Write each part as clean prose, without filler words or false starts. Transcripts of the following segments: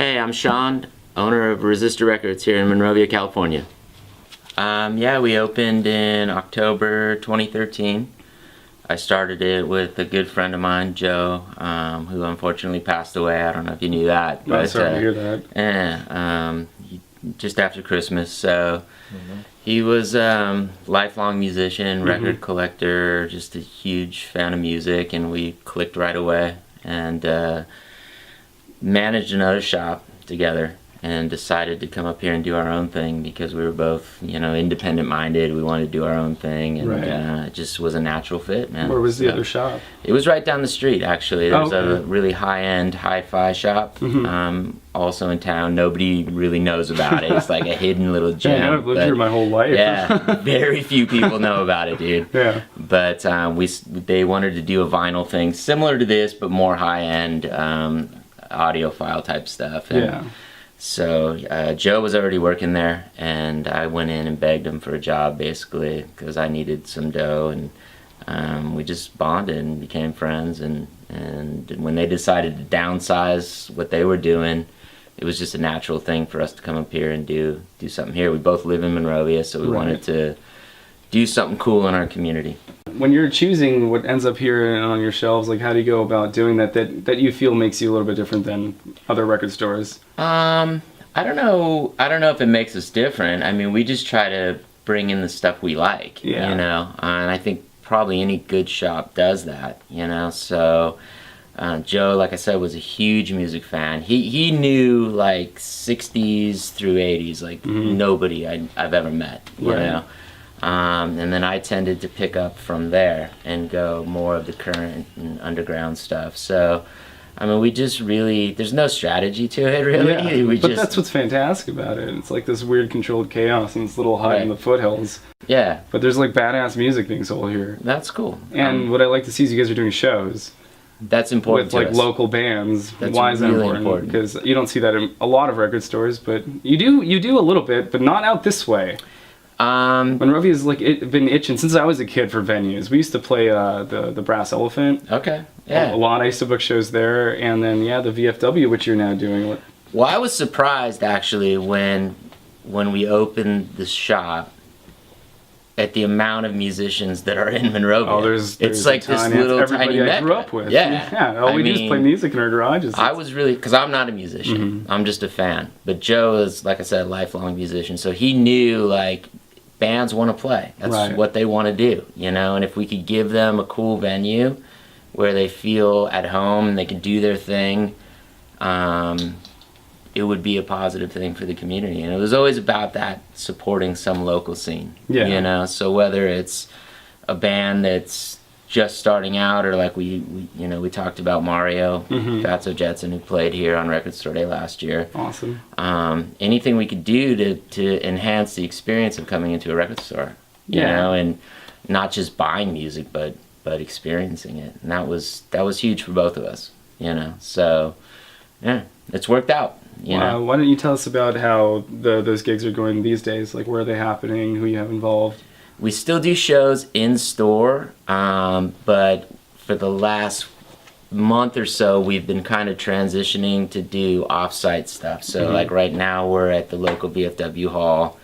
Hey, I'm Sean, owner of Resistor Records here in Monrovia, California. Yeah, we opened in October 2013. I started it with a good friend of mine, Joe, who unfortunately passed away. I don't know if you knew that. But, sorry to hear that. Yeah, just after Christmas. So he was a lifelong musician, record collector, just a huge fan of music, and we clicked right away and managed another shop together and decided to come up here and do our own thing because we were both, independent minded. We wanted to do our own thing, and it just was a natural fit, man. Where was the other shop? It was right down the street, actually. There's a really high-end hi-fi shop also in town. Nobody really knows about it. It's like a hidden little gem. Yeah, I've lived here my whole life. Yeah, very few people know about it, dude. Yeah. But they wanted to do a vinyl thing similar to this, but more high-end audiophile type stuff. And so Joe was already working there, and I went in and begged him for a job, basically, because I needed some dough, and we just bonded and became friends. And when they decided to downsize what they were doing, it was just a natural thing for us to come up here and do something here. We both live in Monrovia, so we wanted to do something cool in our community. When you're choosing what ends up here on your shelves, like, how do you go about doing that you feel makes you a little bit different than other record stores? I don't know if it makes us different. I mean, we just try to bring in the stuff we like, and I think probably any good shop does that, so Joe, like I said, was a huge music fan. He knew like 60s through 80s like nobody I've ever met, you know. And then I tended to pick up from there and go more of the current and underground stuff. So, I mean, we just really, there's no strategy to it, really. Yeah, that's what's fantastic about it. It's like this weird controlled chaos and it's a little high in the foothills. Yeah. But there's like badass music being sold here. That's cool. And what I like to see is you guys are doing shows. That's important with like local bands. That's Why is that really important? Because you don't see that in a lot of record stores, but you do a little bit, but not out this way. Monrovia's like been itching since I was a kid for venues. We used to play the Brass Elephant. Okay. Yeah. A lot. I used to book shows there, and then the VFW, which you're now doing. Well, I was surprised actually when we opened the shop at the amount of musicians that are in Monrovia. Oh, there's it's like this little tiny mecca. I grew up with. Yeah. All we do is play music in our garages. I was really, because I'm not a musician. I'm just a fan. But Joe is, like I said, a lifelong musician, so he knew like bands want to play. That's what they want to do, and if we could give them a cool venue where they feel at home and they can do their thing, it would be a positive thing for the community. And it was always about that, supporting some local scene. So whether it's a band that's just starting out, or like we talked about Mario Fatso Jetson, who played here on Record Store Day last year. Awesome. Anything we could do to enhance the experience of coming into a record store, you know, and not just buying music, but experiencing it. And that was huge for both of us, So yeah, it's worked out. Why don't you tell us about how those gigs are going these days? Like, where are they happening? Who you have involved? We still do shows in store, but for the last month or so, we've been kind of transitioning to do off-site stuff. So like right now, we're at the local VFW hall,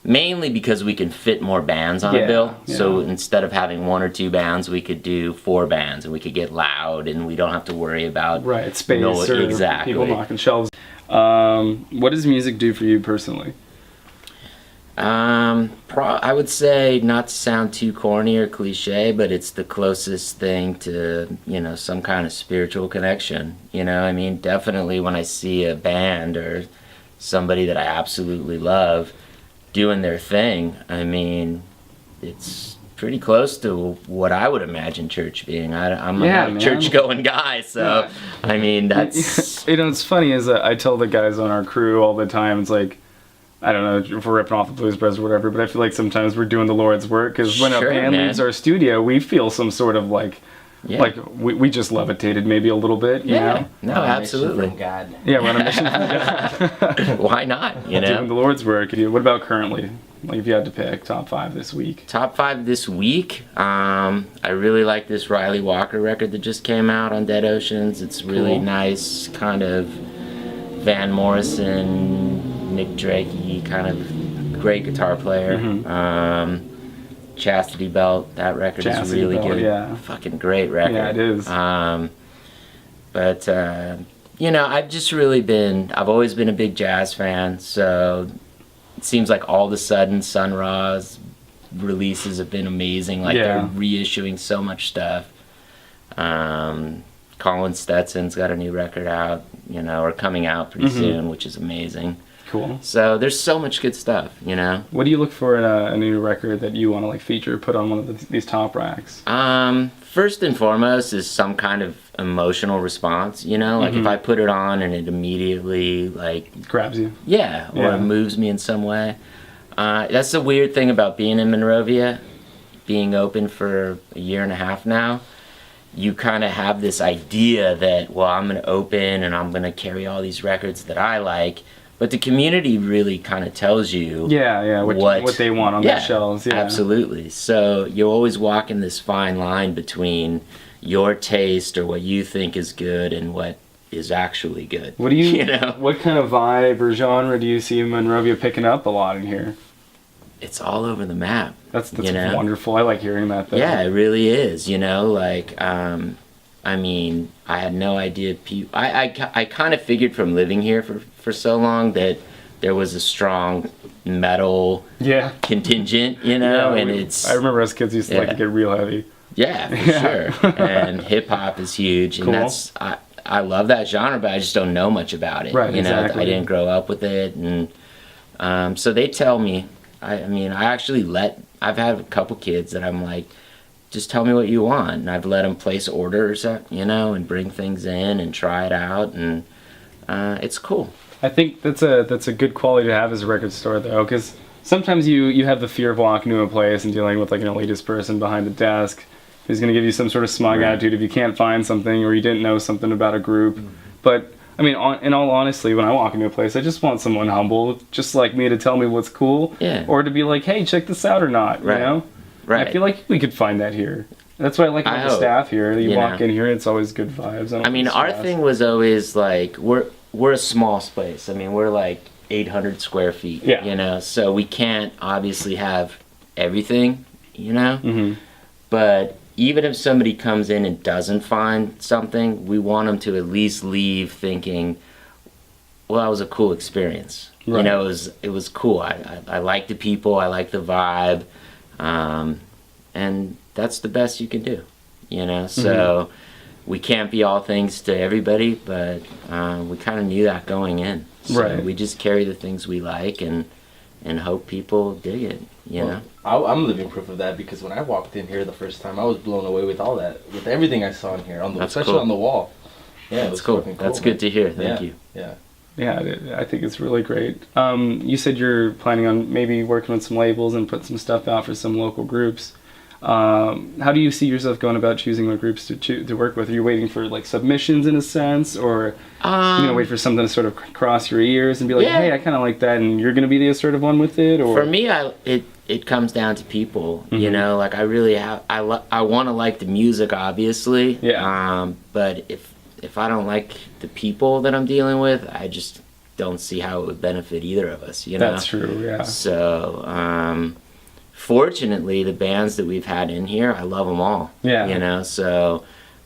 mainly because we can fit more bands on a bill. So instead of having 1 or 2 bands, we could do 4 bands, and we could get loud, and we don't have to worry about space or people knocking shelves. What does music do for you personally? I would say, not to sound too corny or cliche, but it's the closest thing to, some kind of spiritual connection. I mean, definitely when I see a band or somebody that I absolutely love doing their thing, I mean, it's pretty close to what I would imagine church being. I'm a church-going guy, so I mean, that's... It's funny is that I tell the guys on our crew all the time, it's like, I don't know if we're ripping off the Blues Brothers or whatever, but I feel like sometimes we're doing the Lord's work, because when a band leaves our studio, we feel some sort of like we just levitated maybe a little bit, you know? No, absolutely. From God. Yeah, we're on a mission from God. Why not, Doing the Lord's work. What about currently? Like, if you had to pick top 5 this week. Top 5 this week? I really like this Riley Walker record that just came out on Dead Oceans. It's really nice, kind of Van Morrison, Nick Drake, kind of great guitar player. Chastity Belt, that record is really good. Yeah. Fucking great record. Yeah, it is. But you know, I've always been a big jazz fan, so it seems like all of a sudden Sun Ra's releases have been amazing. Like they're reissuing so much stuff. Colin Stetson's got a new record out, you know, or coming out pretty soon, which is amazing. Cool. So there's so much good stuff, you know. What do you look for in a new record that you want to like feature, put on one of these top racks? First and foremost is some kind of emotional response, you know. Like if I put it on and it immediately like grabs you. Yeah, or it moves me in some way. That's the weird thing about being in Monrovia, being open for a year and a half now. You kind of have this idea that, well, I'm going to open and I'm going to carry all these records that I like. But the community really kind of tells you what they want on their shelves. Yeah, absolutely. So you're always walking this fine line between your taste or what you think is good and what is actually good. What do you know? What kind of vibe or genre do you see Monrovia picking up a lot in here? It's all over the map. That's wonderful. I like hearing that, though. Yeah, it really is. You know, like, I mean, I had no idea. I kind of figured from living here for so long that there was a strong metal contingent, you know, and I remember as kids used to like to get real heavy. Yeah, for sure. And hip hop is huge, and I love that genre, but I just don't know much about it. Right, you know, exactly. I didn't grow up with it, and so they tell me. I mean, I've had a couple kids that I'm like, just tell me what you want, and I've let them place orders, you know, and bring things in and try it out, and it's cool. I think that's a good quality to have as a record store, though, because sometimes you have the fear of walking into a place and dealing with like an elitist person behind the desk who's going to give you some sort of smug attitude if you can't find something or you didn't know something about a group. But I mean, in all honesty, when I walk into a place, I just want someone humble, just like me, to tell me what's cool, or to be like, hey, check this out or not, you know? Right. I feel like we could find that here. That's what I like about the staff here. You walk in here, it's always good vibes. I mean, our thing was always like, we're a small space. I mean, we're like 800 square feet, you know? So we can't obviously have everything, you know? But even if somebody comes in and doesn't find something, we want them to at least leave thinking, well, that was a cool experience. You know, it was cool. I like the people, I like the vibe, and that's the best you can do, you know? So we can't be all things to everybody, but we kind of knew that going in. So we just carry the things we like and hope people dig it, you know? I'm living proof of that, because when I walked in here the first time, I was blown away with all that, with everything I saw in here, especially on the wall. Yeah, that's cool. That's good to hear. Thank you. Yeah, I think it's really great. You said you're planning on maybe working with some labels and put some stuff out for some local groups. How do you see yourself going about choosing what groups to work with? Are you waiting for like submissions in a sense, or you know, wait for something to sort of cross your ears and be like, hey, I kind of like that, and you're going to be the assertive one with it? Or for me, it comes down to people. You know, like I really I want to like the music, obviously. But if I don't like the people that I'm dealing with, I just don't see how it would benefit either of us. You know, that's true. Yeah. So. Fortunately, the bands that we've had in here, I love them all. Yeah. You know, so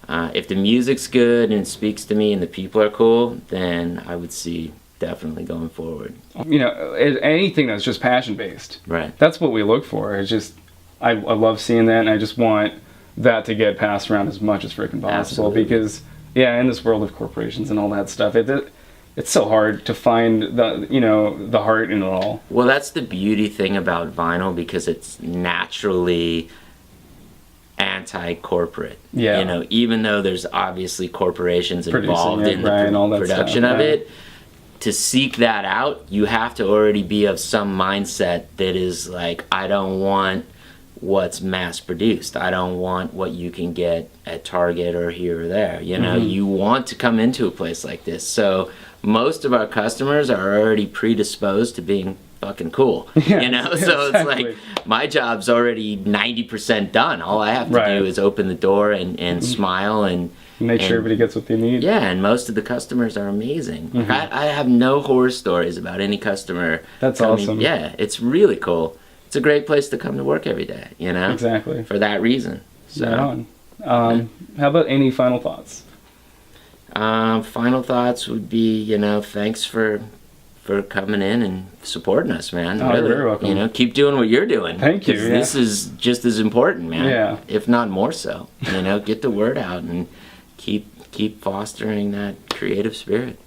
if the music's good and it speaks to me and the people are cool, then I would see definitely going forward. You know, anything that's just passion based. Right. That's what we look for. It's just, I love seeing that, and I just want that to get passed around as much as freaking possible. Absolutely. Because, in this world of corporations and all that stuff, it's so hard to find the heart in it all. Well, that's the beauty thing about vinyl, because it's naturally anti-corporate. Yeah. You know, even though there's obviously corporations involved in the production of it, to seek that out, you have to already be of some mindset that is like, I don't want what's mass produced. I don't want what you can get at Target or here or there. You know, you want to come into a place like this. So most of our customers are already predisposed to being fucking cool. Yeah, you know, so exactly. it's like my job's already 90% done. All I have to do is open the door and smile and make sure everybody gets what they need. Yeah, and most of the customers are amazing. I have no horror stories about any customer. That's coming. awesome. Yeah, it's really cool. It's a great place to come to work every day, you know? Exactly. For that reason. So, right on. How about any final thoughts? Final thoughts would be, you know, thanks for coming in and supporting us, man. Oh, really. You're very welcome. You know, keep doing what you're doing. Thank you. Yeah. This is just as important, man. Yeah. If not more so. You know, get the word out and keep fostering that creative spirit.